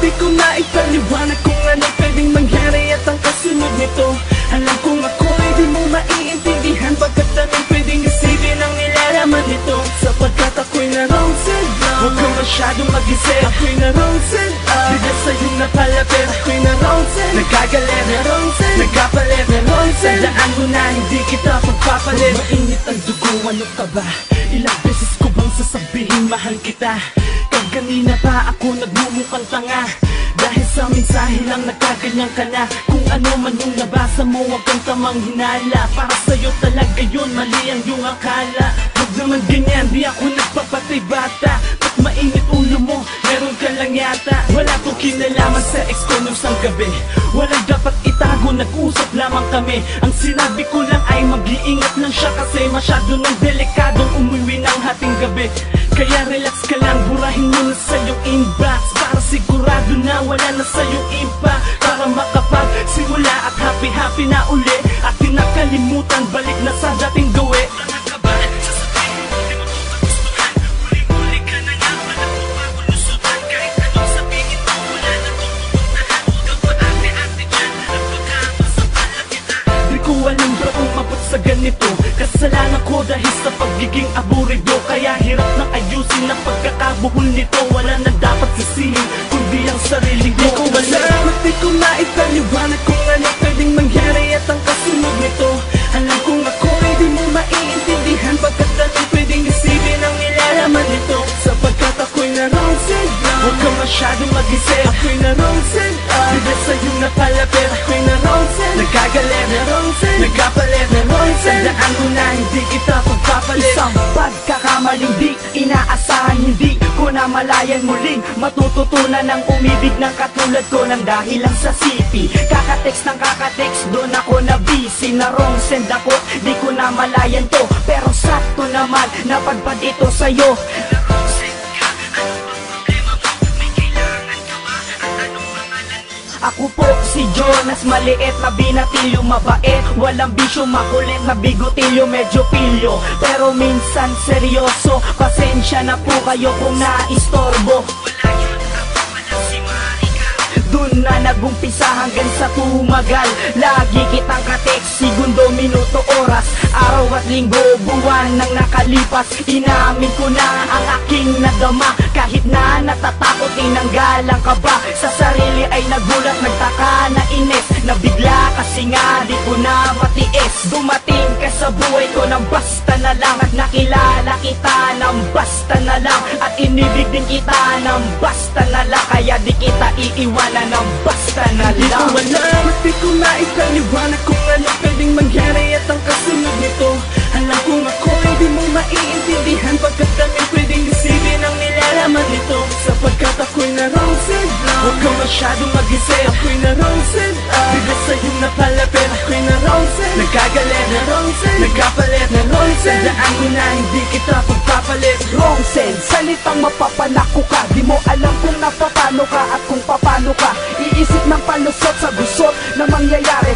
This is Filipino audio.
di ko maipaliwanag kung ano pwedeng mangyari at ang kasunod nito. Alam kong ako ay di mo maiintindihan, pagkat namin pwedeng isipin ang nilalaman nito. Sapagkat ako'y narong sadya, huwag kang masyadong mag-isip. Ako'y narong sadya, bigla sa'yong napalapit. Ako'y narong sadya, nagkagalit, narong sadya, nagkapalit, narong sadya. Tandaan mo na hindi kita pagpapalit. Mainit ang dugo, ano ka ba? Ilang beses ko bang sasabihin mahal kita? Kanina pa ako nagmumukhang tanga, dahil sa mensahe lang nagkaganyan ka na. Kung ano man yung nabasa mo, huwag kang tamang hinala. Para sa'yo talaga yun, mali ang iyong akala. Huwag naman ganyan, di ako nagpapatay bata. Ba't mainit ulo mo, meron ka lang yata. Wala kong kinalaman sa ex ko nung sang gabi. Walang dapat itago, nag-usap lamang kami. Ang sinabi ko lang ay mag-iingat lang siya, kasi masyado ng delikadong umuwi ng hating gabi. Kaya relax ka lang, burahin mo na sa iyong inbox, para sigurado na wala na sa iyong impact. Para makapagsimula at happy-happy na uli, at di nakalimutan, balik na sa dating gawi. Tanga ka ba? Sasabihin mo, di mo gustuhan. Huli-huli ka na nga, wala mo pagulusutan. Kahit anong sabihin mo, wala na kong pupuntahan. Huwag kang paate-ate dyan, at pagkakasapala kita. Di ko alam ba kung mabot sa ganito. Kasalanan ko dahil sa pagiging aburido, kaya hirap nang ayusin ang pagkakabuhol nito. Wala na dapat sisihin, kundi ang sarili ko. Di ko alam at di ko maipaliwanag kung ano pwedeng mangyari at ang kasunod nito. Alam kong ako ay di mo maiintindihan, pagkat natin pwedeng isipin ang nilalaman nito. Sapagkat ako'y narong sadya, huwag kang masyadong mag-isip. Ako'y narong sadya, bigla sa'yong napalapit. Ako'y narong sadya, nagkagalit, narong sadya, nagkapalit, narong sadya. Tandaan mo na hindi kita pagpapalit. Isang pagkakamaling di inaasahan, hindi ko na malayan muling matututunan ng umibig ng katulad ko, nang dahil lang sa CP. Kakatext ng kakatext, doon ako na busy. Na wrong send ako, di ko na malayan to, pero sakto naman napagpad ito sa'yo. Ako po si Jonas, maliit na binatilyo, mabait, walang bisyo, makulit na bigotilyo, medyo pilyo, pero minsan seryoso. Pasensya na po kayo kung naistorbo. Dun na nagumpisa hanggang sa tumagal, lagi kitang katext, segundo, minuto, oras, araw at linggo, buwan nang nakalipas. Inamin ko na ang aking nadama, kahit na natatakot, tinanggalan ka ba sa sarili ay nagulat, nagtaka, nainis, nabigla kasi nga di ko na matiis. Dumating ka sa buhay ko ng basta na lang, at nakilala kita ng basta na lang, at inibig din kita ng basta na lang, kaya di kita iiwanan ng basta na lang. Di ko alam at di ko maipaliwanag kung ano pwedeng mangyari at ang kasunod nito. Alam kong ako ay di mo maiintindihan, pagkat namin pwedeng isipin ang nilalaman nito. Sapagkat ako'y narong sadya, huwag kang masyadong mag-isip. Ako'y narong sadya, bigla sa'yong napalapit. Ako'y narong sadya, nagkagalit, narong sadya, nagkapalit, narong sadya. Tandaan mo na hindi kita pagpapalit. Wrong send, salitang mapapanako ka, di mo alam kung napapano ka at kung papano ka iisip ng palusot sa gusot na mangyayari.